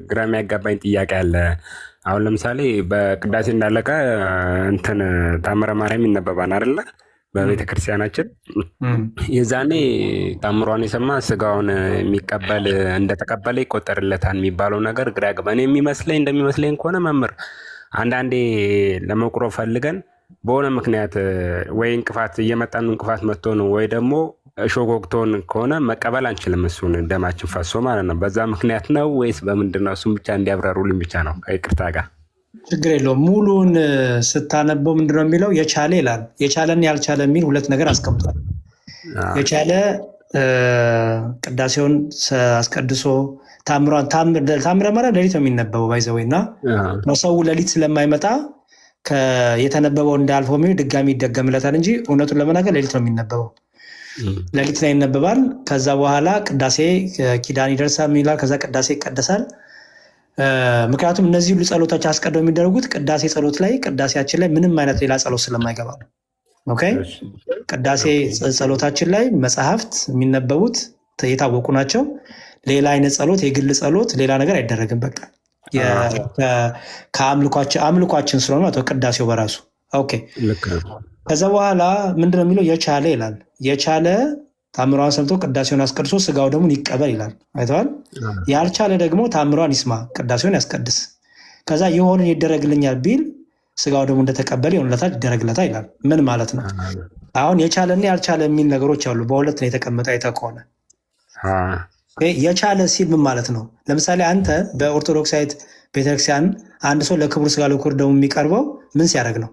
ግራ የሚያጋባኝ ጥያቄ አለ። አሁን ለምሳሌ በቅዳሴ እንዳለቀ እንትን ታምረ ማርያም ይነበባል አይደለ? በቤተ ክርስቲያናችን የዛኔ ታምሯን የሰማ ስጋውን የሚቀበል እንደተቀበለ ይቆጠርለታል የሚባለው ነገር ግራ ያገባኝ። እንደሚመስለኝ ከሆነ መምህር አንዳንዴ ለመቁረብ ፈልገን በሆነ ምክንያት ወይ እንቅፋት እየመጣን እንቅፋት መጥቶ ነው ወይ ደግሞ ሾጎግቶን ከሆነ መቀበል አንችልም። እሱን ደማችን ፈሶ ማለት ነው። በዛ ምክንያት ነው ወይስ በምንድን ነው? እሱን ብቻ እንዲያብራሩልኝ ብቻ ነው ከይቅርታ ጋር። ችግር የለውም። ሙሉን ስታነበው ምንድነው የሚለው? የቻለ ይላል። የቻለን ያልቻለ የሚል ሁለት ነገር አስቀምጧል። የቻለ ቅዳሴውን አስቀድሶ ታምረ ማርያም ሌሊት ነው የሚነበበው ባይዘወይ እና ሰው ሌሊት ስለማይመጣ የተነበበው እንዳልፈው ድጋሚ ይደገምለታል እንጂ እውነቱን ለመናገር ሌሊት ነው የሚነበበው። ሌሊት ላይ ይነበባል። ከዛ በኋላ ቅዳሴ ኪዳን ይደርሳል ይላል። ከዛ ቅዳሴ ይቀደሳል። ምክንያቱም እነዚህ ሁሉ ጸሎቶች አስቀድመው የሚደረጉት ቅዳሴ ጸሎት ላይ ቅዳሴያችን ላይ ምንም አይነት ሌላ ጸሎት ስለማይገባ ነው። ኦኬ ቅዳሴ ጸሎታችን ላይ መጽሐፍት የሚነበቡት የታወቁ ናቸው። ሌላ አይነት ጸሎት፣ የግል ጸሎት፣ ሌላ ነገር አይደረግም። በቃ ከአምልኳችን ስለሆነ ቅዳሴው በራሱ ኦኬ። ከዛ በኋላ ምንድነው የሚለው? የቻለ ይላል። የቻለ ታምሯን ሰምቶ ቅዳሴውን አስቀድሶ ስጋው ደሙን ይቀበል ይላል። አይተዋል። ያልቻለ ደግሞ ታምሯን ይስማ ቅዳሴውን ያስቀድስ። ከዛ የሆነን ይደረግልኛል ቢል ስጋው ደሙ እንደተቀበለ ይሆንለታል ይደረግለታል ይላል። ምን ማለት ነው? አሁን የቻለና ያልቻለ የሚል ነገሮች አሉ። በሁለት ነው የተቀመጠ። አይተህ ከሆነ የቻለ ሲል ምን ማለት ነው? ለምሳሌ አንተ በኦርቶዶክሳዊት ቤተክርስቲያን አንድ ሰው ለክቡር ስጋ ለክቡር ደሙ የሚቀርበው ምን ሲያደርግ ነው?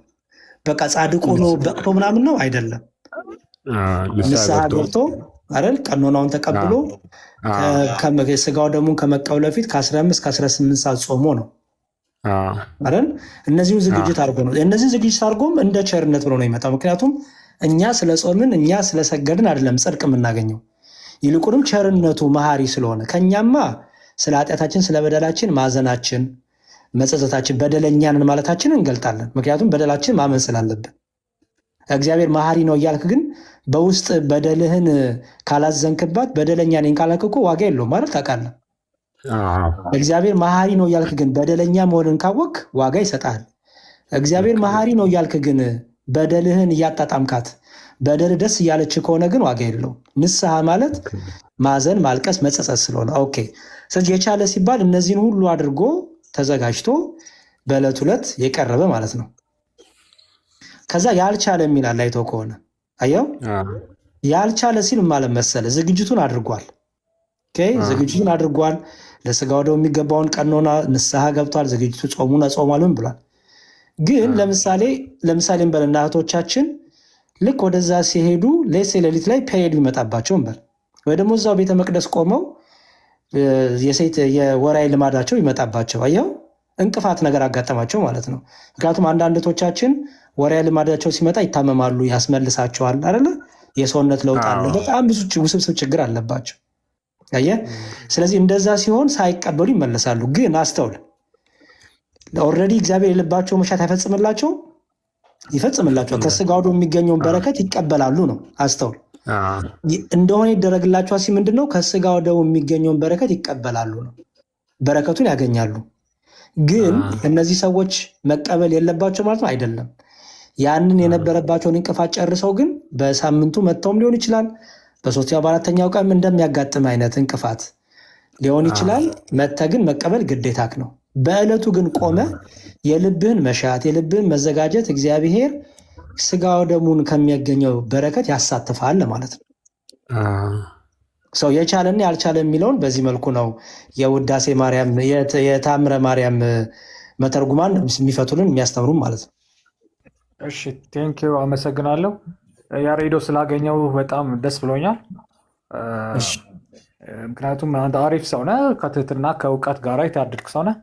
በቃ ጻድቁ ነው በቅቶ ምናምን ነው አይደለም። ንስሐ ገብቶ አይደል? ቀኖናውን ተቀብሎ ስጋው ደሙን ከመቀበሉ በፊት ከ15 ከ18 ሰዓት ጾሞ ነው አይደል? እነዚሁ ዝግጅት አድርጎ ነው። እነዚህ ዝግጅት አድርጎም እንደ ቸርነት ብሎ ነው ይመጣው። ምክንያቱም እኛ ስለ ጾምን እኛ ስለሰገድን አይደለም ጽድቅ የምናገኘው፣ ይልቁንም ቸርነቱ መሐሪ ስለሆነ ከኛማ ስለ ኃጢአታችን ስለ በደላችን ማዘናችን መጸጸታችን በደለኛንን ማለታችንን እንገልጣለን። ምክንያቱም በደላችን ማመን ስላለብን። እግዚአብሔር መሐሪ ነው እያልክ ግን በውስጥ በደልህን ካላዘንክባት በደለኛ ነኝ ካላልክ እኮ ዋጋ የለውም ማለት ታውቃለህ። እግዚአብሔር መሐሪ ነው እያልክ ግን በደለኛ መሆንን ካወቅ ዋጋ ይሰጣል። እግዚአብሔር መሐሪ ነው እያልክ ግን በደልህን እያጣጣምካት በደል ደስ እያለች ከሆነ ግን ዋጋ የለውም። ንስሐ ማለት ማዘን፣ ማልቀስ፣ መጸጸት ስለሆነ ኦኬ። ስለዚህ የቻለ ሲባል እነዚህን ሁሉ አድርጎ ተዘጋጅቶ በዕለት ዕለት የቀረበ ማለት ነው። ከዛ ያልቻለ የሚላል አይተው ከሆነ አየው። ያልቻለ ሲል ማለት መሰለ ዝግጅቱን አድርጓል። ዝግጅቱን አድርጓል። ለስጋው ደሙ የሚገባውን ቀኖና ንስሐ ገብቷል። ዝግጅቱ ጾሙን ጾሟል ምን ብሏል። ግን ለምሳሌ በልና እህቶቻችን ልክ ወደዛ ሲሄዱ ሌሊት ላይ ፔሪድ ቢመጣባቸው እንበል ወይ ደግሞ እዛው ቤተ መቅደስ ቆመው የሴት የወራይ ልማዳቸው ይመጣባቸው አየው እንቅፋት ነገር አጋጠማቸው ማለት ነው። ምክንያቱም አንዳንድ እህቶቻችን ወራይ ልማዳቸው ሲመጣ ይታመማሉ፣ ያስመልሳቸዋል አይደለ? የሰውነት ለውጥ አለ፣ በጣም ብዙ ውስብስብ ችግር አለባቸው። አየህ። ስለዚህ እንደዛ ሲሆን ሳይቀበሉ ይመለሳሉ። ግን አስተውል፣ ኦልሬዲ እግዚአብሔር የልባቸው መሻት ይፈጽምላቸዋል። ከስጋው ደሙ የሚገኘውን በረከት ይቀበላሉ ነው። አስተውል እንደሆነ ይደረግላቸዋል። ምንድነው? ከስጋው ደሙ የሚገኘውን በረከት ይቀበላሉ ነው። በረከቱን ያገኛሉ። ግን እነዚህ ሰዎች መቀበል የለባቸው ማለት ነው አይደለም። ያንን የነበረባቸውን እንቅፋት ጨርሰው ግን በሳምንቱ መጥተውም ሊሆን ይችላል፣ በሶስተኛው በአራተኛው ቀን እንደሚያጋጥም አይነት እንቅፋት ሊሆን ይችላል። መጥተህ ግን መቀበል ግዴታክ ነው። በዕለቱ ግን ቆመ የልብህን መሻት የልብህን መዘጋጀት እግዚአብሔር ስጋው ደሙን ከሚያገኘው በረከት ያሳትፋል ማለት ነው። ሰው የቻለና ያልቻለ የሚለውን በዚህ መልኩ ነው የውዳሴ ማርያም የታምረ ማርያም መተርጉማን የሚፈቱልን የሚያስተምሩም ማለት ነው። እሺ ቴንኪው አመሰግናለሁ። ያሬዶ ስላገኘው በጣም ደስ ብሎኛል። ምክንያቱም አንተ አሪፍ ሰው ነህ፣ ከትህትና ከእውቀት ጋር የታደድክ ሰው ነህ።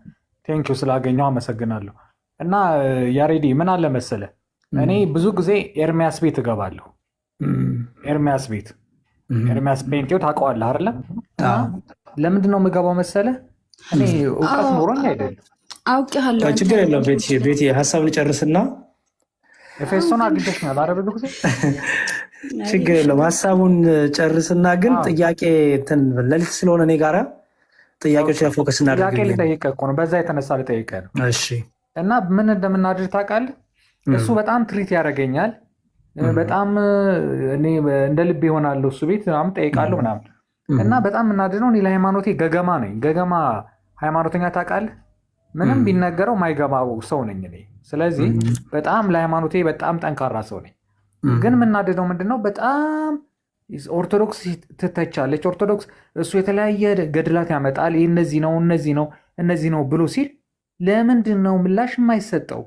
ቴንኪው ስላገኘው አመሰግናለሁ። እና ያሬዲ ምን አለ መሰለ፣ እኔ ብዙ ጊዜ ኤርሚያስ ቤት እገባለሁ። ኤርሚያስ ጴንጤው ታውቀዋለህ አይደለ? ለምንድን ነው የምገባው መሰለ? እኔ እውቀት ኖሮኝ አይደለም። አውቄሃለሁ። ችግር የለም ቤቴ ሀሳብ ልጨርስና ኤፌሶን አግኝተሽኛል አይደል? ብዙ ጊዜ ችግር የለም ሀሳቡን ጨርስና ግን ጥያቄ ሌሊት ስለሆነ እኔ ጋራ ጥያቄዎች ላይ ፎከስ እናደርግ። ጥያቄ ልጠይቅህ እኮ ነው፣ በዛ የተነሳ ልጠይቅህ ነው። እሺ። እና ምን እንደምናድር ታውቃለህ? እሱ በጣም ትሪት ያደርገኛል። በጣም እኔ እንደ ልብ ይሆናለሁ እሱ ቤት ምናምን ጠይቃለሁ ምናምን እና በጣም የምናድነው እኔ ለሃይማኖቴ ገገማ ነኝ። ገገማ ሃይማኖተኛ ታውቃለህ? ምንም ቢነገረው ማይገባው ሰው ነኝ እኔ። ስለዚህ በጣም ለሃይማኖቴ በጣም ጠንካራ ሰው ነኝ። ግን የምናድነው ምንድነው በጣም ኦርቶዶክስ ትተቻለች። ኦርቶዶክስ እሱ የተለያየ ገድላት ያመጣል። ይህ እነዚህ ነው ብሎ ሲል ለምንድን ነው ምላሽ የማይሰጠው?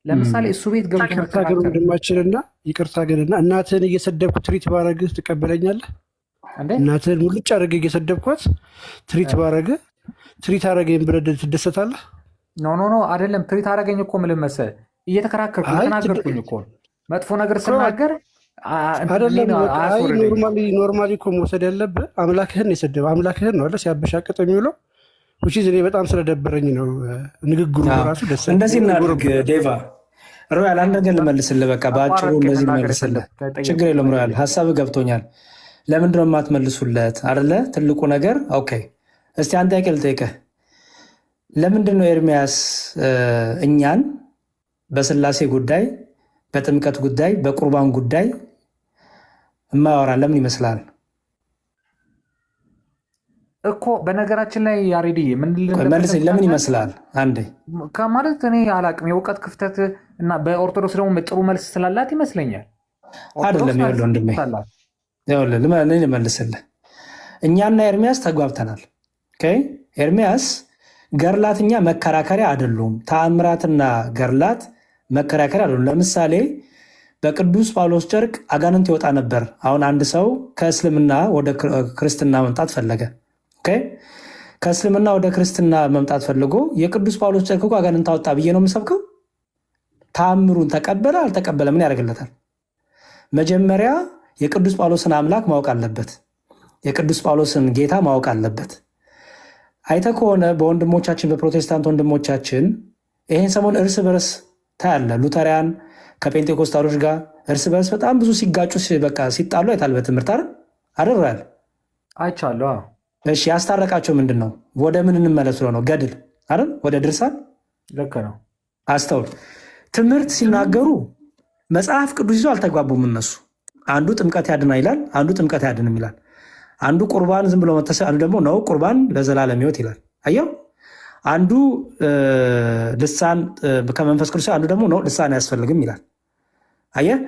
ለምሳሌ እሱ ቤት ይቅርታ ግን ወንድማችንና ይቅርታ ግንና እናትህን እየሰደብኩ ትሪት ባረግህ ትቀበለኛለህ? እናትህን ሙልጭ አድርገህ እየሰደብኳት ትሪት ባረግህ ትሪት አረገኝ ብለህ ትደሰታለህ? ኖ አይደለም። ትሪት አረገኝ እኮ የምልህ መሰለህ እየተከራከርኩ ተናገርኩኝ እኮ መጥፎ ነገር ስናገር ኖርማሊ እኮ መውሰድ ያለብህ አምላክህን የሰደበ አምላክህን ነው አለ ሲያበሻቅጥ የሚውለው እኔ በጣም ስለደበረኝ ነው ንግግሩ ራሱ ደስ እንደዚህ እናድርግ። ዴቫ ሮያል አንድ ነገር ልመልስልህ። በቃ በአጭሩ እንደዚህ ልመልስልህ። ችግር የለም ሮያል፣ ሀሳብህ ገብቶኛል። ለምንድነው የማትመልሱለት አይደለ? ትልቁ ነገር ኦኬ። እስቲ አንድ ጥያቄ ልጠይቅህ። ለምንድን ነው ኤርሚያስ እኛን በስላሴ ጉዳይ፣ በጥምቀት ጉዳይ፣ በቁርባን ጉዳይ የማያወራን? ለምን ይመስላል እኮ? በነገራችን ላይ ያሬዲ መልስ ለምን ይመስላል? አንዴ ከማለት እኔ አላቅም። የእውቀት ክፍተት እና በኦርቶዶክስ ደግሞ ጥሩ መልስ ስላላት ይመስለኛል። አይደለም ይኸውልህ ወንድሜ፣ ልመልስልህ። እኛና ኤርሚያስ ተግባብተናል። ኤርሚያስ ገርላትኛ መከራከሪያ አይደሉም። ተአምራትና ገርላት መከራከሪያ አይደሉም። ለምሳሌ በቅዱስ ጳውሎስ ጨርቅ አጋንንት ይወጣ ነበር። አሁን አንድ ሰው ከእስልምና ወደ ክርስትና መምጣት ፈለገ። ከእስልምና ወደ ክርስትና መምጣት ፈልጎ የቅዱስ ጳውሎስ ጨርቅ እኮ አጋንንት አወጣ ብዬ ነው የምሰብከው? ተአምሩን ተቀበለ አልተቀበለ ምን ያደርግለታል? መጀመሪያ የቅዱስ ጳውሎስን አምላክ ማወቅ አለበት። የቅዱስ ጳውሎስን ጌታ ማወቅ አለበት። አይተህ ከሆነ በወንድሞቻችን በፕሮቴስታንት ወንድሞቻችን ይህን ሰሞን እርስ በርስ ታያለ። ሉተሪያን ከጴንጤኮስታሎች ጋር እርስ በርስ በጣም ብዙ ሲጋጩ በቃ ሲጣሉ አይታል። በትምህርት አደራል አይቻለሁ። እሺ ያስታረቃቸው ምንድን ነው? ወደ ምን እንመለስ ብሎ ነው? ገድል አይደል? ወደ ድርሳን። ልክ ነው። አስተውል። ትምህርት ሲናገሩ መጽሐፍ ቅዱስ ይዞ አልተግባቡም እነሱ። አንዱ ጥምቀት ያድና ይላል፣ አንዱ ጥምቀት አያድንም ይላል። አንዱ ቁርባን ዝም ብሎ መተሰ፣ አንዱ ደግሞ ነው ቁርባን ለዘላለም ሕይወት ይላል። አየው። አንዱ ልሳን ከመንፈስ ቅዱስ፣ አንዱ ደግሞ ነው ልሳን አያስፈልግም ይላል። አየህ፣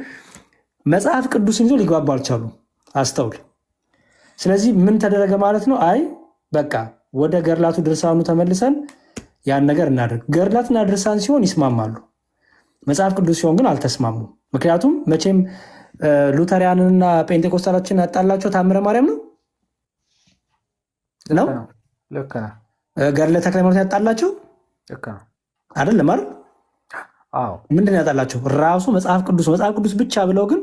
መጽሐፍ ቅዱስን ይዞ ሊግባቡ አልቻሉ። አስተውል። ስለዚህ ምን ተደረገ ማለት ነው? አይ በቃ ወደ ገርላቱ ድርሳኑ ተመልሰን ያን ነገር እናደርግ። ገርላትና ድርሳን ሲሆን ይስማማሉ፣ መጽሐፍ ቅዱስ ሲሆን ግን አልተስማሙም። ምክንያቱም መቼም ሉተሪያንንና ጴንጤኮስታላችን ያጣላቸው ታምረ ማርያም ነው ነው ገድለ ተክለ ሃይማኖት ያጣላቸው አይደለም አይደል? ምንድን ያጣላቸው? ራሱ መጽሐፍ ቅዱስ ብቻ ብለው ግን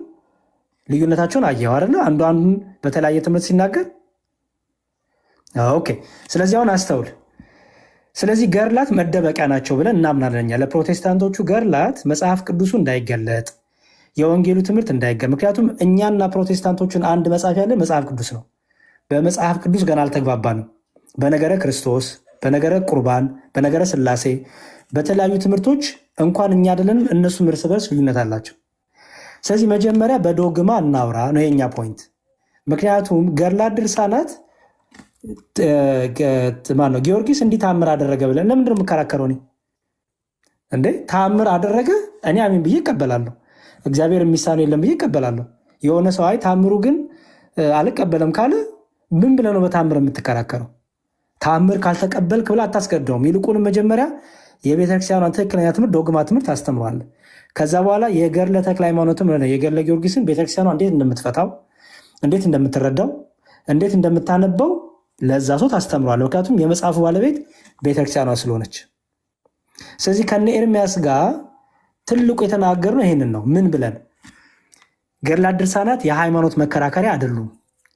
ልዩነታቸውን አየው አይደለ? አንዱ አንዱን በተለያየ ትምህርት ሲናገር። ኦኬ። ስለዚህ አሁን አስተውል። ስለዚህ ገርላት መደበቂያ ናቸው ብለን እናምናለን እኛ። ለፕሮቴስታንቶቹ ገርላት መጽሐፍ ቅዱሱ እንዳይገለጥ፣ የወንጌሉ ትምህርት እንዳይገለጥ። ምክንያቱም እኛና ፕሮቴስታንቶቹን አንድ መጽሐፍ ያለ መጽሐፍ ቅዱስ ነው። በመጽሐፍ ቅዱስ ገና አልተግባባንም። በነገረ ክርስቶስ፣ በነገረ ቁርባን፣ በነገረ ስላሴ፣ በተለያዩ ትምህርቶች እንኳን እኛ አይደለንም እነሱም እርስ በርስ ልዩነት አላቸው። ስለዚህ መጀመሪያ በዶግማ እናውራ ነው የኛ ፖይንት። ምክንያቱም ገድላት ድርሳናት ማነው ጊዮርጊስ እንዲህ ታምር አደረገ ብለን ለምንድነው የምከራከረው? እኔ እንዴ ታምር አደረገ እኔ አሜን ብዬ እቀበላለሁ። እግዚአብሔር የሚሳነው የለም ብዬ እቀበላለሁ። የሆነ ሰው አይ ታምሩ ግን አልቀበለም ካለ ምን ብለህ ነው በታምር የምትከራከረው? ታምር ካልተቀበልክ ብለህ አታስገድደውም። ይልቁንም መጀመሪያ የቤተክርስቲያኗን ትክክለኛ ትምህርት ዶግማ ትምህርት ታስተምሯል። ከዛ በኋላ የገድለ ተክለ ሃይማኖትም ሆነ የገድለ ጊዮርጊስን ቤተክርስቲያኗ እንዴት እንደምትፈታው፣ እንዴት እንደምትረዳው፣ እንዴት እንደምታነበው ለዛ ሰው ታስተምሯል። ምክንያቱም የመጽሐፉ ባለቤት ቤተክርስቲያኗ ስለሆነች። ስለዚህ ከነ ኤርሚያስ ጋር ትልቁ የተናገርነው ይሄንን ነው። ምን ብለን ገድላት ድርሳናት የሃይማኖት መከራከሪያ አይደሉም።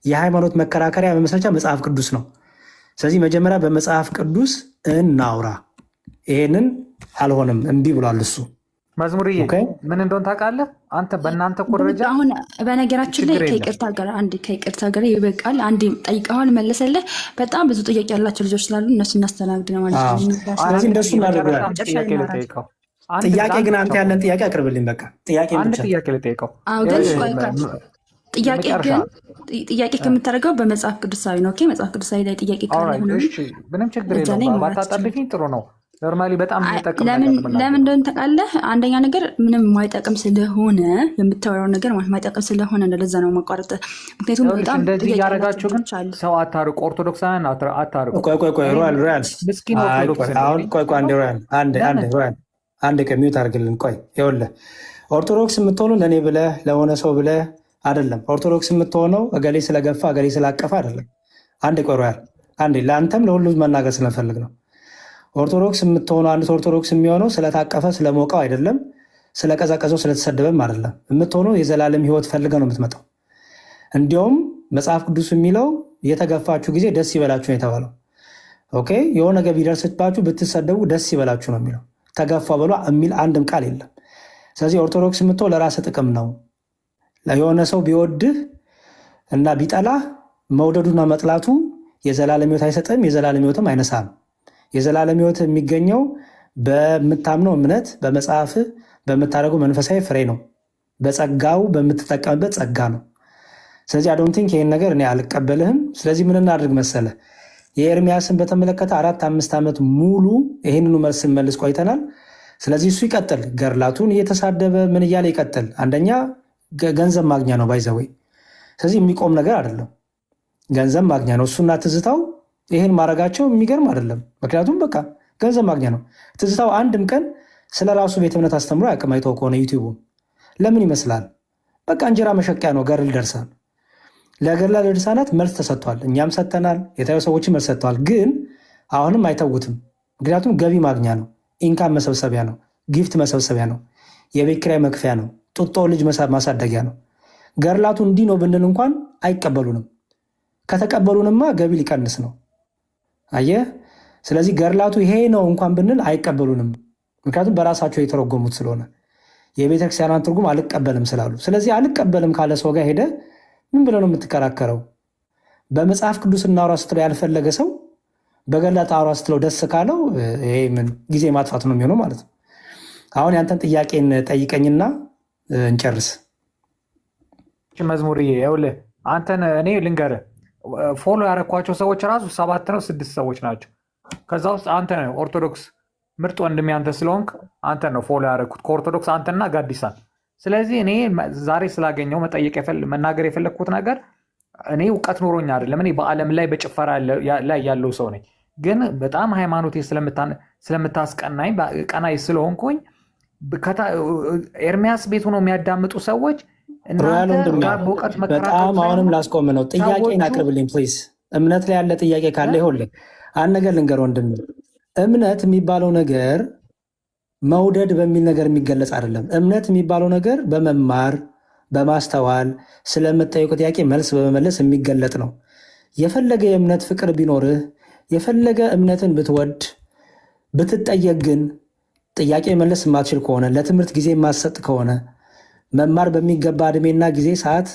የሃይማኖት መከራከሪያ መመስረቻ መጽሐፍ ቅዱስ ነው። ስለዚህ መጀመሪያ በመጽሐፍ ቅዱስ እናውራ። ይሄንን አልሆነም፣ እምቢ ብሏል እሱ። መዝሙርዬ ምን እንደሆነ ታውቃለህ አንተ? በእናንተ ኮረጃ አሁን በነገራችን ላይ ከይቅርታ ጋር ይበቃል። አንድ ጠይቀዋል መለሰልህ። በጣም ብዙ ጥያቄ ያላቸው ልጆች ስላሉ እነሱ እናስተናግድ ነው ማለት ነው። ስለዚህ እንደሱ እናደርጋለን። ጥያቄ ግን አንተ ያለን ጥያቄ አቅርብልኝ። በቃ አንድ ጥያቄ ልጠይቀው። ጥያቄ ከምታደርገው በመጽሐፍ ቅዱሳዊ ነው። መጽሐፍ ቅዱሳዊ ላይ ጥያቄ ካለ ምንም ችግር የለውም። ባታጣልፊኝ ጥሩ ነው። ኖርማሊ በጣም ለምን እንደሆነ ታውቃለህ? አንደኛ ነገር ምንም የማይጠቅም ስለሆነ የምታወራው ነገር የማይጠቅም ስለሆነ ለዛ ነው ማቋረጥ። ምክንያቱም በጣም እንደዚህ እያደረጋችሁ ግን ሰው አታርቁ፣ ኦርቶዶክሳውያን አታርቁ። አንድ ሚዩት አድርግልን። ቆይ ይኸውልህ ኦርቶዶክስ የምትሆኑ ለእኔ ብለህ ለሆነ ሰው ብለህ አይደለም። ኦርቶዶክስ የምትሆነው እገሌ ስለገፋ እገሌ ስላቀፈ አይደለም። አንድ ቆይ ሮያል አንዴ ለአንተም ለሁሉ መናገር ስለፈልግ ነው። ኦርቶዶክስ የምትሆነው አንድ ኦርቶዶክስ የሚሆነው ስለታቀፈ ስለሞቀው አይደለም፣ ስለቀዘቀዘው ስለተሰደበም አይደለም። የምትሆነው የዘላለም ሕይወት ፈልገ ነው የምትመጣው። እንዲሁም መጽሐፍ ቅዱስ የሚለው የተገፋችሁ ጊዜ ደስ ይበላችሁ ነው የተባለው። ኦኬ የሆነ ነገር ቢደርስባችሁ ብትሰደቡ ደስ ይበላችሁ ነው የሚለው። ተገፋ ብሎ የሚል አንድም ቃል የለም። ስለዚህ ኦርቶዶክስ የምትሆነው ለራስ ጥቅም ነው። የሆነ ሰው ቢወድህ እና ቢጠላህ መውደዱና መጥላቱ የዘላለም ሕይወት አይሰጥም፣ የዘላለም ሕይወትም አይነሳም። የዘላለም ሕይወት የሚገኘው በምታምነው እምነት፣ በመጽሐፍ በምታደርገው መንፈሳዊ ፍሬ ነው። በጸጋው በምትጠቀምበት ጸጋ ነው። ስለዚህ አይ ዶንት ቲንክ ይህን ነገር እኔ አልቀበልህም። ስለዚህ ምን እናድርግ መሰለህ? የኤርሚያስን በተመለከተ 4-5 ዓመት ሙሉ ይህንኑ መልስ መልስ ቆይተናል። ስለዚህ እሱ ይቀጥል፣ ገርላቱን እየተሳደበ ምን እያለ ይቀጥል። አንደኛ ገንዘብ ማግኛ ነው ባይዘወይ። ስለዚህ የሚቆም ነገር አይደለም፣ ገንዘብ ማግኛ ነው። እሱና ትዝታው ይህን ማድረጋቸው የሚገርም አይደለም። ምክንያቱም በቃ ገንዘብ ማግኛ ነው። ትዝታው አንድም ቀን ስለ ራሱ ቤተ እምነት አስተምሮ አያውቅም። አይተው ከሆነ ዩቲዩቡን ለምን ይመስላል? በቃ እንጀራ መሸቂያ ነው። ገርል ደርሳን ለገድለ ድርሳናት መልስ ተሰጥቷል። እኛም ሰጥተናል። የተለያዩ ሰዎችም መልስ ሰጥተዋል። ግን አሁንም አይተውትም። ምክንያቱም ገቢ ማግኛ ነው፣ ኢንካም መሰብሰቢያ ነው፣ ጊፍት መሰብሰቢያ ነው፣ የቤት ኪራይ መክፈያ ነው፣ ጡጦ ልጅ ማሳደጊያ ነው። ገርላቱ እንዲህ ነው ብንል እንኳን አይቀበሉንም። ከተቀበሉንማ ገቢ ሊቀንስ ነው። አየህ። ስለዚህ ገርላቱ ይሄ ነው እንኳን ብንል አይቀበሉንም። ምክንያቱም በራሳቸው የተረጎሙት ስለሆነ የቤተክርስቲያኗን ትርጉም አልቀበልም ስላሉ። ስለዚህ አልቀበልም ካለ ሰው ጋር ሄደ ምን ብለው ነው የምትከራከረው? በመጽሐፍ ቅዱስ እናውራ ስትለው ያልፈለገ ሰው በገርላት አውራ ስትለው ደስ ካለው ይሄ ምን ጊዜ ማጥፋት ነው የሚሆነው ማለት ነው። አሁን ያንተን ጥያቄን ጠይቀኝና እንጨርስ። መዝሙርዬ ይኸውልህ አንተን እኔ ልንገርህ ፎሎ ያረኳቸው ሰዎች ራሱ 7 ነው 6 ሰዎች ናቸው። ከዛ ውስጥ አንተ ነው ኦርቶዶክስ ምርጥ ወንድሜ አንተ ስለሆንክ አንተ ነው ፎሎ ያረኩት ከኦርቶዶክስ አንተና ጋዲሳን። ስለዚህ እኔ ዛሬ ስላገኘው መናገር የፈለግኩት ነገር እኔ እውቀት ኖሮኝ አይደለም። እኔ በዓለም ላይ በጭፈራ ላይ ያለው ሰው ነኝ። ግን በጣም ሃይማኖቴ ስለምታስቀናኝ ቀናይ ስለሆንኩኝ ኤርሚያስ ቤት ሆነው የሚያዳምጡ ሰዎች በጣም አሁንም ላስቆም ነው። ጥያቄን አቅርብልኝ ፕሊዝ። እምነት ላይ ያለ ጥያቄ ካለ ይኸውልህ አንድ ነገር ልንገር ወንድም፣ እምነት የሚባለው ነገር መውደድ በሚል ነገር የሚገለጽ አይደለም። እምነት የሚባለው ነገር በመማር በማስተዋል ስለምጠይቁ ጥያቄ መልስ በመመለስ የሚገለጥ ነው። የፈለገ የእምነት ፍቅር ቢኖርህ የፈለገ እምነትን ብትወድ ብትጠየቅ ግን ጥያቄ መለስ የማትችል ከሆነ ለትምህርት ጊዜ የማትሰጥ ከሆነ መማር በሚገባ እድሜና ጊዜ ሰዓት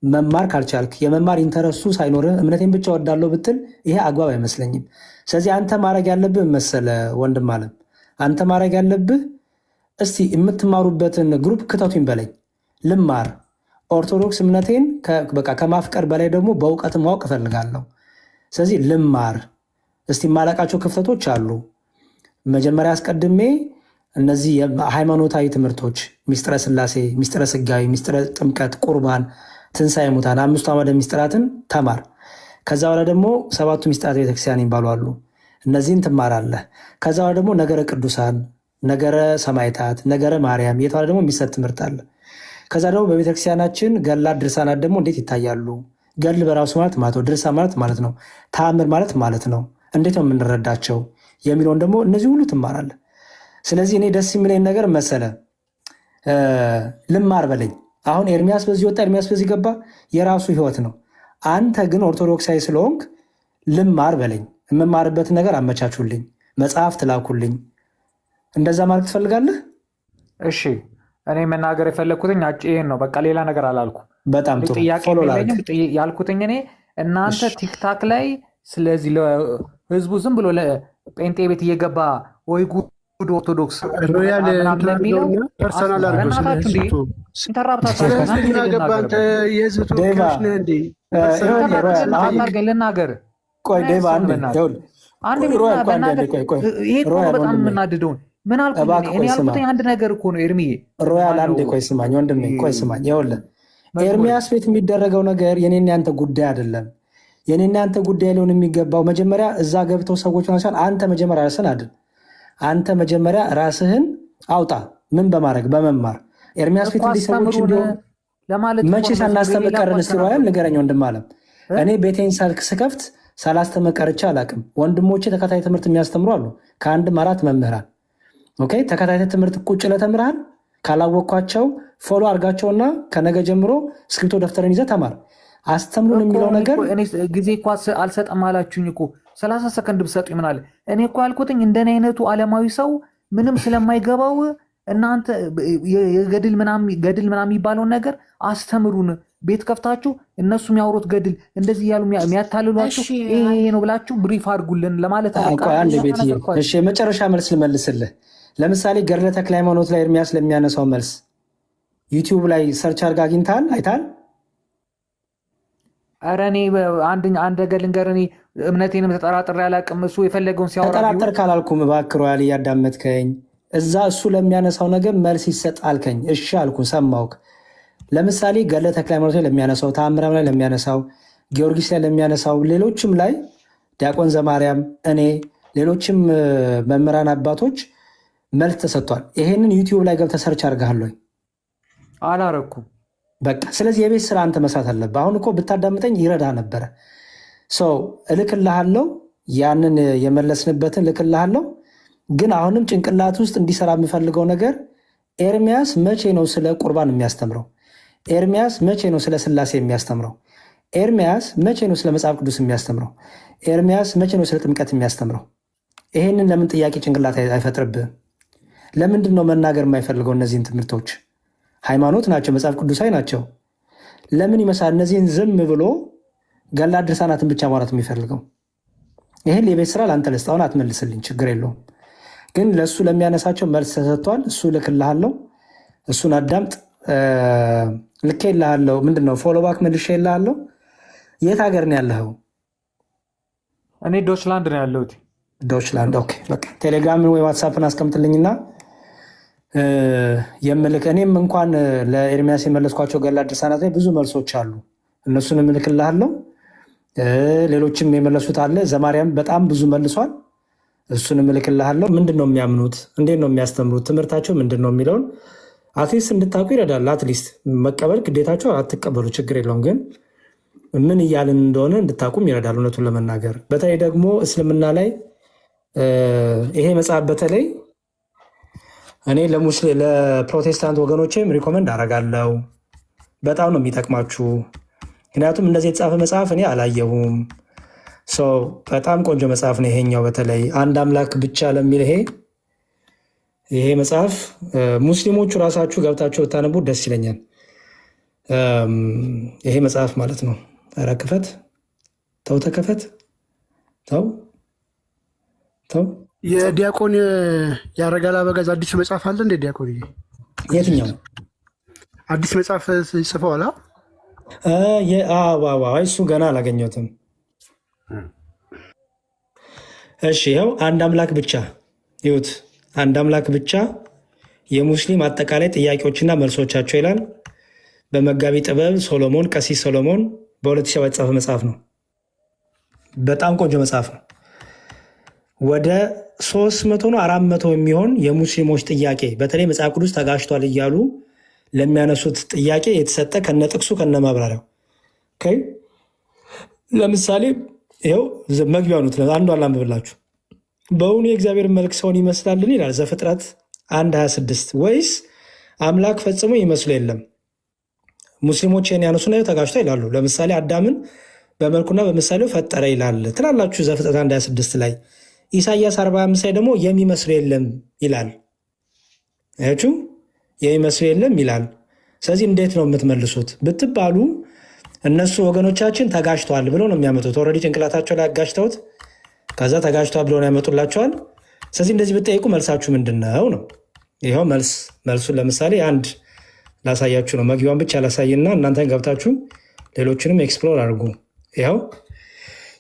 መማር ካልቻልክ የመማር ኢንተረስቱ ሳይኖርህ እምነቴን ብቻ ወዳለሁ ብትል ይሄ አግባብ አይመስለኝም። ስለዚህ አንተ ማድረግ ያለብህ መሰለ ወንድም አለም፣ አንተ ማድረግ ያለብህ እስቲ የምትማሩበትን ግሩፕ ክተቱኝ በለኝ ልማር። ኦርቶዶክስ እምነቴን በቃ ከማፍቀር በላይ ደግሞ በእውቀት ማወቅ እፈልጋለሁ። ስለዚህ ልማር። እስቲ የማላቃቸው ክፍተቶች አሉ። መጀመሪያ አስቀድሜ እነዚህ ሃይማኖታዊ ትምህርቶች ሚስጥረ ስላሴ፣ ሚስጥረ ስጋዊ፣ ሚስጥረ ጥምቀት፣ ቁርባን፣ ትንሣኤ ሙታን 5 አዕማደ ሚስጥራትን ተማር። ከዛ በኋላ ደግሞ 7ቱ ሚስጥራት ቤተክርስቲያን ይባሉ አሉ። እነዚህን ትማራለህ። ከዛ በኋላ ደግሞ ነገረ ቅዱሳን፣ ነገረ ሰማዕታት፣ ነገረ ማርያም የተባለ ደግሞ የሚሰጥ ትምህርት አለ። ከዛ ደግሞ በቤተክርስቲያናችን ገድላት ድርሳናት ደግሞ እንዴት ይታያሉ? ገድል በራሱ ማለት ነው፣ ድርሳን ማለት ነው፣ ተአምር ማለት ነው፣ እንዴት ነው የምንረዳቸው የሚለውን ደግሞ እነዚህ ሁሉ ትማራለህ። ስለዚህ እኔ ደስ የሚለኝ ነገር መሰለ ልማር በለኝ። አሁን ኤርሚያስ በዚህ ወጣ፣ ኤርሚያስ በዚህ ገባ፣ የራሱ ህይወት ነው። አንተ ግን ኦርቶዶክሳዊ ስለሆንክ ልማር በለኝ። የምማርበትን ነገር አመቻቹልኝ፣ መጽሐፍ ትላኩልኝ። እንደዛ ማለት ትፈልጋለህ? እሺ እኔ መናገር የፈለግኩትኝ ይሄን ነው። በቃ ሌላ ነገር አላልኩም። በጣም ጥሩ ጥያቄ ፎሎ የለኝም። ላድርግ። ያልኩትኝ እኔ እናንተ ቲክታክ ላይ ስለዚህ ህዝቡ ዝም ብሎ ጴንጤ ቤት እየገባ ወይ ጉድ ኦርቶዶክስ ሮያል ምናምን ለሚለው ፐርሰናል በእናታችሁ እንዴ ኢንተራፕታችሁ የህዝብ ተወካዮች ነህ እንዴ? ልናገር ቆይ ዴቭ አንድ አንድ ይሄ እኮ ነው በጣም የምናድደውን ምን አልኩኝ እኔ ያልኩትኝ አንድ ነገር እኮ ነው ኤርሚዬ። ሮያል አንዴ ቆይ ስማኝ ወንድሜ ቆይ ስማኝ። ይኸውልህ ኤርሚያስ ቤት የሚደረገው ነገር የኔና ያንተ ጉዳይ አይደለም። የኔና ያንተ ጉዳይ ሊሆን የሚገባው መጀመሪያ እዛ ገብተው ሰዎች ናቸው። አንተ መጀመሪያ ራስህን አድን። አንተ መጀመሪያ ራስህን አውጣ። ምን በማድረግ በመማር ኤርሚያስ ቤት እንዲህ ሰዎች እንዲሆን መቼ ሳናስተምር ቀርን? እስኪ ሮያል ንገረኝ ወንድም አለም። እኔ ቤቴን ሳልክ ስከፍት ሳላስተምር ቀርቼ አላውቅም። ወንድሞቼ ተከታታይ ትምህርት የሚያስተምሩ አሉ፣ ከአንድም 4 መምህራን። ኦኬ ተከታታይ ትምህርት ቁጭ ለተምርሃል። ካላወቅኳቸው ፎሎ አድርጋቸውና ከነገ ጀምሮ እስክሪብቶ ደፍተርን ይዘህ ተማር። አስተምሩን የሚለው ነገር ጊዜ እኮ አልሰጠም አላችሁኝ እኮ 30 ሰከንድ ብሰጡ ይምናል። እኔ እኮ ያልኩትኝ እንደኔ አይነቱ ዓለማዊ ሰው ምንም ስለማይገባው እናንተ ገድል ምናምን የሚባለውን ነገር አስተምሩን። ቤት ከፍታችሁ እነሱ የሚያወሩት ገድል እንደዚህ እያሉ የሚያታልሏችሁ ይሄ ነው ብላችሁ ብሪፍ አድርጉልን ለማለት አንድ ቤት። እሺ የመጨረሻ መልስ ልመልስልህ። ለምሳሌ ገድለ ተክለ ሃይማኖት ላይ ኤርሚያስ ለሚያነሳው መልስ ዩቲዩብ ላይ ሰርች አድርጋ አግኝተሃል? አይተሃል? ኧረ እኔ አንድ ነገር ልንገርህ፣ እኔ እምነቴንም ተጠራጥሬ አላውቅም። እሱ የፈለገውን ሲያወራ ተጠራጠር ካላልኩም እባክህ ሮያል እያዳመጥከኝ፣ እዛ እሱ ለሚያነሳው ነገር መልስ ይሰጥ አልከኝ። እሺ አልኩ፣ ሰማሁህ። ለምሳሌ ገድለ ተክለ ሃይማኖት ላይ ለሚያነሳው፣ ተአምራም ላይ ለሚያነሳው፣ ጊዮርጊስ ላይ ለሚያነሳው፣ ሌሎችም ላይ ዲያቆን ዘማርያም፣ እኔ ሌሎችም መምህራን አባቶች መልስ ተሰጥቷል። ይሄንን ዩቲዩብ ላይ ገብተህ ሰርች አድርገሃል ወይ? አላረኩም። በቃ ስለዚህ የቤት ስራ አንተ መስራት አለብህ። አሁን እኮ ብታዳምጠኝ ይረዳ ነበረ። ሰው እልክልሃለሁ፣ ያንን የመለስንበትን እልክልሃለሁ። ግን አሁንም ጭንቅላት ውስጥ እንዲሰራ የምፈልገው ነገር ኤርሚያስ መቼ ነው ስለ ቁርባን የሚያስተምረው? ኤርሚያስ መቼ ነው ስለ ስላሴ የሚያስተምረው? ኤርሚያስ መቼ ነው ስለ መጽሐፍ ቅዱስ የሚያስተምረው? ኤርሚያስ መቼ ነው ስለ ጥምቀት የሚያስተምረው? ይሄንን ለምን ጥያቄ ጭንቅላት አይፈጥርብህም? ለምንድን ነው መናገር የማይፈልገው? እነዚህን ትምህርቶች ሃይማኖት ናቸው፣ መጽሐፍ ቅዱሳዊ ናቸው። ለምን ይመስላል እነዚህን ዝም ብሎ ገድላት ድርሳናትን ብቻ ማውራት የሚፈልገው? ይህን የቤት ስራ ለአንተ ልስጥ፣ አሁን አትመልስልኝ፣ ችግር የለውም። ግን ለእሱ ለሚያነሳቸው መልስ ተሰጥቷል። እሱ ልክልሃለሁ፣ እሱን አዳምጥ። ልኬ ልሃለሁ። ምንድን ነው ፎሎ ባክ መልሼ ልሃለሁ። የት ሀገር ነው ያለኸው? እኔ ዶችላንድ ነው ያለሁት። ዶችላንድ። ኦኬ በቃ ቴሌግራምን ወይ ዋትሳፕን አስቀምጥልኝና የምልክ እኔም እንኳን ለኤርሚያስ የመለስኳቸው ገድላት ድርሳናት ላይ ብዙ መልሶች አሉ። እነሱን እምልክልሃለሁ። ሌሎችም የመለሱት አለ። ዘማርያም በጣም ብዙ መልሷል። እሱን እምልክልሃለሁ። ምንድን ነው የሚያምኑት? እንዴት ነው የሚያስተምሩት? ትምህርታቸው ምንድን ነው የሚለውን አትሊስት እንድታውቁ ይረዳል። አትሊስት መቀበል ግዴታቸው አትቀበሉ፣ ችግር የለውም። ግን ምን እያልን እንደሆነ እንድታውቁም ይረዳል። እውነቱን ለመናገር በተለይ ደግሞ እስልምና ላይ ይሄ መጽሐፍ በተለይ እኔ ለፕሮቴስታንት ወገኖችም ሪኮመንድ አደርጋለሁ። በጣም ነው የሚጠቅማችሁ። ምክንያቱም እንደዚህ የተጻፈ መጽሐፍ እኔ አላየሁም። በጣም ቆንጆ መጽሐፍ ነው ይሄኛው። በተለይ አንድ አምላክ ብቻ ለሚል ይሄ መጽሐፍ ሙስሊሞቹ ራሳችሁ ገብታችሁ ብታነቡ ደስ ይለኛል። ይሄ መጽሐፍ ማለት ነው። ኧረ ክፈት፣ ተው፣ ተከፈት፣ ተው። የዲያቆን ያረጋል አበጋዝ አዲስ መጽሐፍ አለ እንደ ዲያቆን? የትኛው አዲስ መጽሐፍ ጽፈዋል? እሱ ገና አላገኘሁትም። እሺ ይኸው አንድ አምላክ ብቻ ይሁት፣ አንድ አምላክ ብቻ የሙስሊም አጠቃላይ ጥያቄዎችና መልሶቻቸው ይላል። በመጋቢ ጥበብ ሶሎሞን፣ ቀሲስ ሶሎሞን በ2007 የተጻፈ መጽሐፍ ነው። በጣም ቆንጆ መጽሐፍ ነው። ወደ 300 ነው 400 የሚሆን የሙስሊሞች ጥያቄ በተለይ መጽሐፍ ቅዱስ ተጋጭቷል እያሉ ለሚያነሱት ጥያቄ የተሰጠ ከነጥቅሱ ከነማብራሪያው። ለምሳሌ ይኸው መግቢያ ነው። አንዱ አላንብብላችሁ። በእውኑ የእግዚአብሔር መልክ ሰውን ይመስላልን ይላል ዘፍጥረት 1:26 ወይስ አምላክ ፈጽሞ ይመስሉ የለም? ሙስሊሞች ይህን ያነሱና ተጋጭቷ ይላሉ። ለምሳሌ አዳምን በመልኩና በምሳሌው ፈጠረ ይላል ትላላችሁ ዘፍጥረት 1:26 ላይ። ኢሳያስ 45 ላይ ደግሞ የሚመስሉ የለም ይላል። አያችሁ የሚመስል የለም ይላል። ስለዚህ እንዴት ነው የምትመልሱት ብትባሉ እነሱ ወገኖቻችን ተጋጭተዋል ብለው ነው የሚያመጡት። ኦልሬዲ ጭንቅላታቸው ላይ አጋጭተውት ከዛ ተጋጭተዋል ብለው ነው ያመጡላቸዋል። ስለዚህ እንደዚህ ብትጠይቁ መልሳችሁ ምንድን ነው ነው? ይኸው መልሱን ለምሳሌ አንድ ላሳያችሁ ነው። መግቢያውን ብቻ ላሳይና እናንተን ገብታችሁ ሌሎችንም ኤክስፕሎር አድርጉ። ይኸው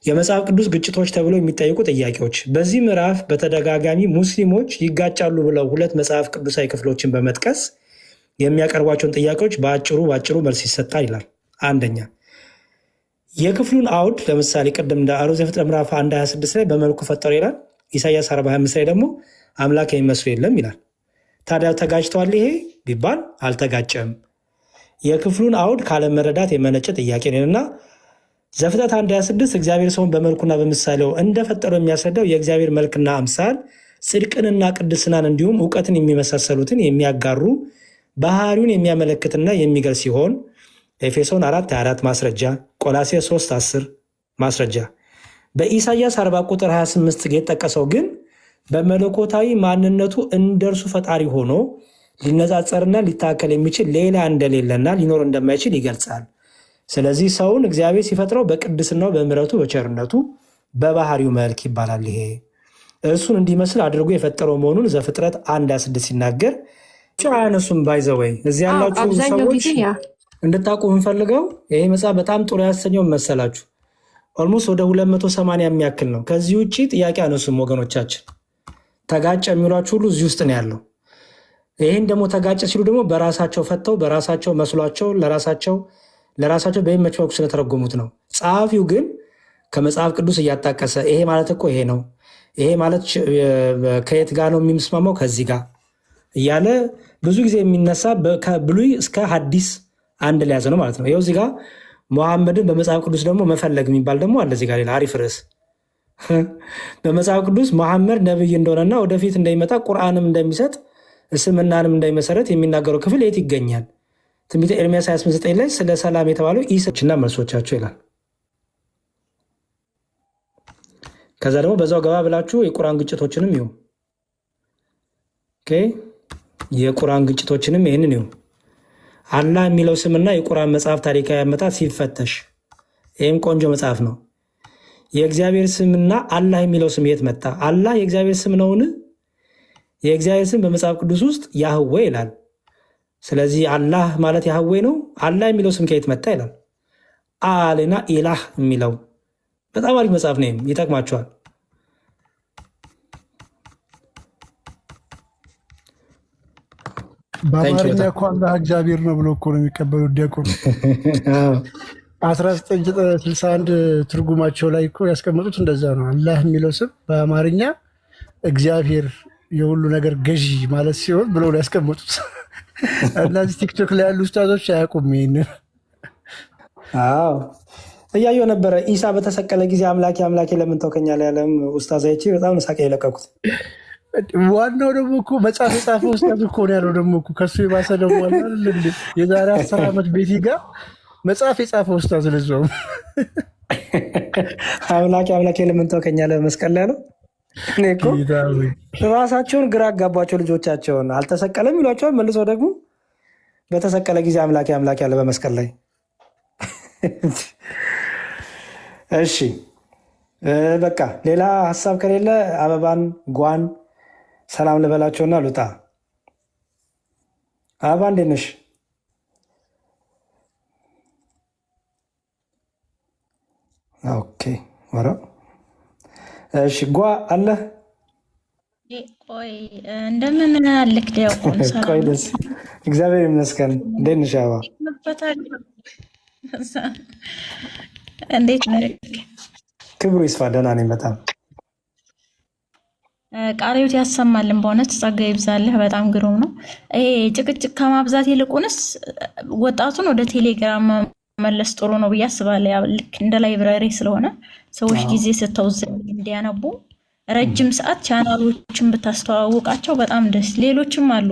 የመጽሐፍ ቅዱስ ግጭቶች ተብለው የሚጠይቁ ጥያቄዎች። በዚህ ምዕራፍ በተደጋጋሚ ሙስሊሞች ይጋጫሉ ብለው ሁለት መጽሐፍ ቅዱሳዊ ክፍሎችን በመጥቀስ የሚያቀርቧቸውን ጥያቄዎች በአጭሩ መልስ ይሰጣል ይላል። አንደኛ የክፍሉን አውድ ለምሳሌ ቅድም እንደ ኦሪት ዘፍጥረት ምዕራፍ 1:26 ላይ በመልኩ ፈጠረው ይላል። ኢሳያስ 40:25 ላይ ደግሞ አምላክ የሚመስሉ የለም ይላል። ታዲያ ተጋጭተዋል ይሄ ቢባል አልተጋጨም። የክፍሉን አውድ ካለመረዳት የመነጨ ጥያቄ ነውና ዘፍጥረት 1:26 እግዚአብሔር ሰውን በመልኩና በምሳሌው እንደፈጠረው የሚያስረዳው የእግዚአብሔር መልክና አምሳል ጽድቅንና ቅድስናን እንዲሁም እውቀትን የሚመሳሰሉትን የሚያጋሩ ባህሪውን የሚያመለክትና የሚገልጽ ሲሆን ኤፌሶን 4:24 ማስረጃ፣ ቆላሴስ 3:10 ማስረጃ። በኢሳያስ 40 ቁጥር 28 የተጠቀሰው ግን በመለኮታዊ ማንነቱ እንደርሱ ፈጣሪ ሆኖ ሊነጻጸርና ሊታከል የሚችል ሌላ እንደሌለና ሊኖር እንደማይችል ይገልጻል። ስለዚህ ሰውን እግዚአብሔር ሲፈጥረው በቅድስናው፣ በምሕረቱ፣ በቸርነቱ፣ በባህሪው መልክ ይባላል። ይሄ እርሱን እንዲመስል አድርጎ የፈጠረው መሆኑን ዘፍጥረት 1:26 ሲናገር አያነሱም። ባይዘወይ እዚህ ያላችሁ ሰዎች እንድታቁ የምንፈልገው ይሄ መጽሐፍ በጣም ጥሩ ያሰኘው መሰላችሁ ኦልሞስት ወደ 280 የሚያክል ነው። ከዚህ ውጭ ጥያቄ አነሱም ወገኖቻችን። ተጋጨ የሚሏችሁ ሁሉ እዚህ ውስጥ ነው ያለው። ይህን ደግሞ ተጋጨ ሲሉ ደግሞ በራሳቸው ፈተው በራሳቸው መስሏቸው ለራሳቸው በሚመች መልኩ ስለተረጎሙት ነው። ጸሐፊው ግን ከመጽሐፍ ቅዱስ እያጣቀሰ ይሄ ማለት እኮ ይሄ ነው፣ ይሄ ማለት ከየት ጋር ነው የሚስማማው ከዚህ ጋር እያለ ብዙ ጊዜ የሚነሳ ከብሉይ እስከ ሐዲስ አንድ ላይ ያዘ ነው ማለት ነው። ይኸው እዚህ ጋር ሙሐመድን በመጽሐፍ ቅዱስ ደግሞ መፈለግ የሚባል ደግሞ አለ። እዚህ ጋር ሌላ አሪፍ ርዕስ በመጽሐፍ ቅዱስ መሐመድ ነብይ እንደሆነና ወደፊት እንደሚመጣ ቁርአንም እንደሚሰጥ እስልምናንም እንደሚመሰረት የሚናገረው ክፍል የት ይገኛል? ትንቢተ ኤርምያስ 29 ላይ ስለ ሰላም የተባለው ኢሰችና መልሶቻቸው ይላል። ከዛ ደግሞ በዛው ገባ ብላችሁ የቁርአን ግጭቶችንም ይሁ የቁርአን ግጭቶችንም ይህንን ይሁ አላህ የሚለው ስምና የቁርአን መጽሐፍ ታሪካዊ አመጣጥ ሲፈተሽ ይህም ቆንጆ መጽሐፍ ነው። የእግዚአብሔር ስምና አላህ የሚለው ስም የት መጣ? አላህ የእግዚአብሔር ስም ነውን? የእግዚአብሔር ስም በመጽሐፍ ቅዱስ ውስጥ ያህዌ ይላል። ስለዚህ አላህ ማለት ያህዌ ነው። አላህ የሚለው ስም ከየት መጣ ይላል። አልና ኢላህ የሚለው በጣም አሪፍ መጽሐፍ ነው፣ ይጠቅማቸዋል። በአማርኛ እኮ አላህ እግዚአብሔር ነው ብሎ እኮ ነው የሚቀበሉት ዲያቆን 1961 ትርጉማቸው ላይ እኮ ያስቀመጡት እንደዛ ነው። አላህ የሚለው ስም በአማርኛ እግዚአብሔር የሁሉ ነገር ገዢ ማለት ሲሆን ብለው ነው ያስቀመጡት። እነዚህ ቲክቶክ ላይ ያሉ ኡስታዞች አያውቁም ይሄንን። እያየሁ ነበረ። ኢሳ በተሰቀለ ጊዜ አምላኬ አምላኬ ለምን ተውከኛል ያለም ኡስታዛይቼ በጣም ነው ሳቄ የለቀቁት። ዋናው ደግሞ እኮ መጽሐፍ የጻፈው ኡስታዝ እኮ ነው ያለው። ደግሞ እኮ ከሱ የባሰ ደግሞ የዛሬ 10 ዓመት ቤቲ ጋር መጽሐፍ የጻፈው ኡስታዝ ልጅው አምላኬ አምላኬ ለምን ተውከኛል መስቀል ላይ ያለው። እኔ እኮ ራሳቸውን ግራ አጋቧቸው። ልጆቻቸውን አልተሰቀለም ይሏቸዋል። መልሰው ደግሞ በተሰቀለ ጊዜ አምላኬ አምላኬ ያለ በመስቀል ላይ። እሺ በቃ ሌላ ሀሳብ ከሌለ አበባን ጓን ሰላም ልበላቸውና ሉጣ። አበባ እንዴት ነሽ? ኦኬ ወራ እሺ ጓ አለ ቆይ እንደምን አልክ ዲያቆን? ቆይ ደስ እግዚአብሔር ይመስገን። እንዴት ነሽ አበባ? እንዴት ነህ? ክብሩ ይስፋ። ደህና ነኝ በጣም። ቃሪዎት ያሰማልን። በእውነት ጸጋ ይብዛልህ። በጣም ግሩም ነው። ይሄ ጭቅጭቅ ከማብዛት ይልቁንስ ወጣቱን ወደ ቴሌግራም መለስ ጥሩ ነው ብዬ አስባለሁ። ያው ልክ እንደ ላይብራሪ ስለሆነ ሰዎች ጊዜ ስተው እንዲያነቡ ረጅም ሰዓት ቻናሎችን ብታስተዋውቃቸው በጣም ደስ። ሌሎችም አሉ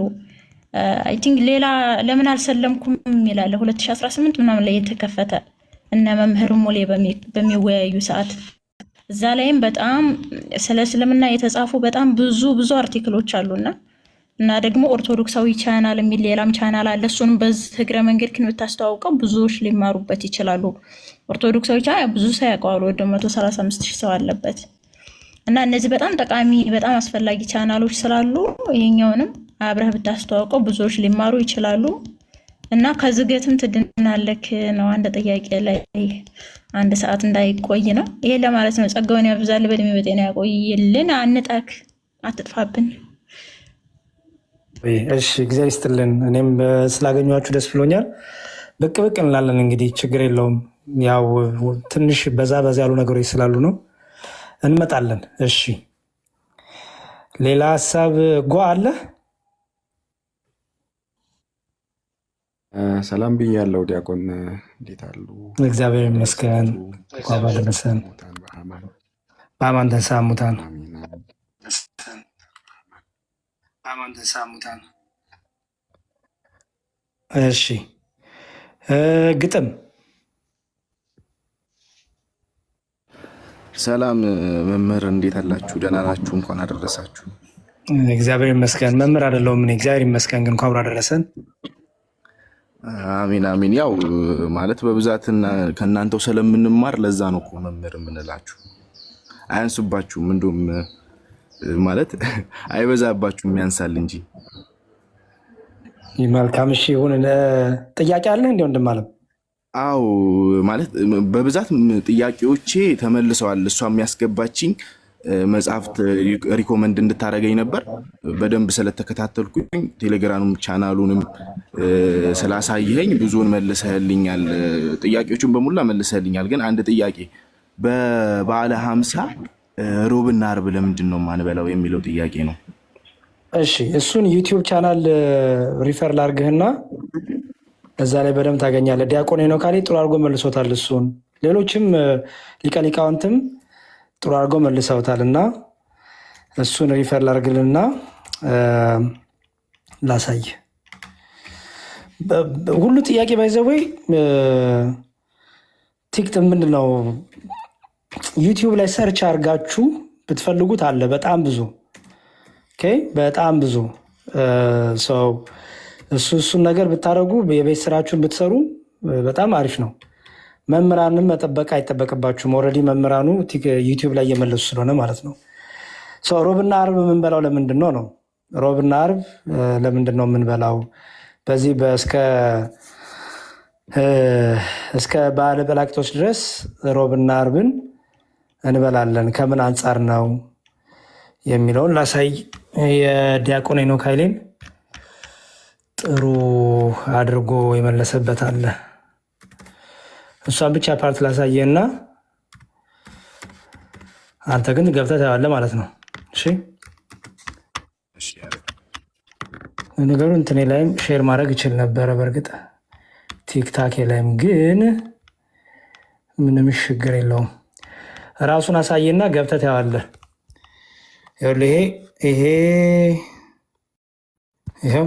አይ ቲንክ ሌላ ለምን አልሰለምኩም ይላል 2018 ምናምን ላይ የተከፈተ እነ መምህር ሙሌ በሚወያዩ ሰዓት እዛ ላይም በጣም ስለ እስልምና የተጻፉ በጣም ብዙ አርቲክሎች አሉና እና ደግሞ ኦርቶዶክሳዊ ቻናል የሚል ሌላም ቻናል አለ። እሱንም በዚህ እግረ መንገድ ግን ብታስተዋውቀው ብዙዎች ሊማሩበት ይችላሉ። ኦርቶዶክሳዊ ቻናል ብዙ ሰው ያውቀዋል፣ ወደ 135,000 ሰው አለበት። እና እነዚህ በጣም ጠቃሚ በጣም አስፈላጊ ቻናሎች ስላሉ ይሄኛውንም አብረህ ብታስተዋውቀው ብዙዎች ሊማሩ ይችላሉ። እና ከዝገትም ትድናለክ ነው። አንድ ጥያቄ ላይ 1 ሰዓት እንዳይቆይ ነው ይሄ ለማለት ነው። ጸጋውን ያብዛል፣ በእድሜ በጤና ያቆይልን። አንጣክ፣ አትጥፋብን። እሺ እግዚአብሔር ይስጥልን። እኔም ስላገኘኋችሁ ደስ ብሎኛል። ብቅ ብቅ እንላለን እንግዲህ ችግር የለውም። ያው ትንሽ በዛ ያሉ ነገሮች ስላሉ ነው እንመጣለን። እሺ ሌላ ሀሳብ አለ? ሰላም ብያለሁ ዲያቆን፣ እንዴት አሉ? እግዚአብሔር ይመስገን። ባደረሰን በአማን ተንሥአ እሙታን እሺ ግጥም። ሰላም መምህር፣ እንዴት አላችሁ? ደህና ናችሁ? እንኳን አደረሳችሁ። እግዚአብሔር ይመስገን። መምህር አይደለሁም እኔ፣ እግዚአብሔር ይመስገን። ግን እንኳን አደረሰን። አሜን አሜን። ያው ማለት በብዛትና ከእናንተው ስለምንማር ለዛ ነው እኮ መምህር የምንላችሁ። አያንሱባችሁም፣ እንዲሁም ማለት አይበዛባችሁም፣ ያንሳል እንጂ። መልካም። እሺ ይሁን። ጥያቄ አለ እንዴ ወንድም አለም? አው ማለት በብዛት ጥያቄዎቼ ተመልሰዋል። እሷ የሚያስገባችኝ መጽሐፍት ሪኮመንድ እንድታረገኝ ነበር። በደንብ ስለተከታተልኩኝ ቴሌግራም ቻናሉንም ስላሳየኸኝ ብዙውን መልሰህልኛል። ጥያቄዎቹን በሙላ መልሰህልኛል። ግን አንድ ጥያቄ በበዓለ 50 ሮብና ዓርብ ለምንድን ነው ማንበላው የሚለው ጥያቄ ነው። እሺ እሱን ዩቲዩብ ቻናል ሪፈር ላርግህና እዛ ላይ በደንብ ታገኛለህ። ዲያቆን ሄኖክ ጥሩ አድርጎ መልሶታል። እሱን ሌሎችም ሊቀ ሊቃውንትም ጥሩ አድርጎ መልሰውታል። እና እሱን ሪፈር ላርግልና ላሳይ። ሁሉ ጥያቄ ባይዘወይ ቲክቶክ ምንድን ነው ዩቲዩብ ላይ ሰርች አድርጋችሁ ብትፈልጉት አለ በጣም ብዙ በጣም ብዙ ሰው እሱን ነገር ብታደርጉ የቤት ስራችሁን ብትሰሩ በጣም አሪፍ ነው። መምህራንም መጠበቅ አይጠበቅባችሁም። ኦልሬዲ መምህራኑ ዩቲዩብ ላይ እየመለሱ ስለሆነ ማለት ነው። ሮብና ዓርብ የምንበላው ለምንድን ነው? ሮብና ዓርብ ለምንድን ነው የምንበላው? በዚህ እስከ በዓለ ጰራቅሊጦስ ድረስ ሮብና ዓርብን እንበላለን። ከምን አንጻር ነው የሚለውን ላሳይ። የዲያቆን ሄኖክ ኃይሌን ጥሩ አድርጎ የመለሰበት አለ። እሷን ብቻ ፓርት ላሳየና አንተ ግን ገብተህ ታያለህ ማለት ነው። እሺ ነገሩ እንትኔ ላይም ሼር ማድረግ ይችል ነበረ በእርግጥ ቲክታክ ላይም፣ ግን ምንም ችግር የለውም። ራሱን አሳየና ገብተህ ታያለህ። ይሄው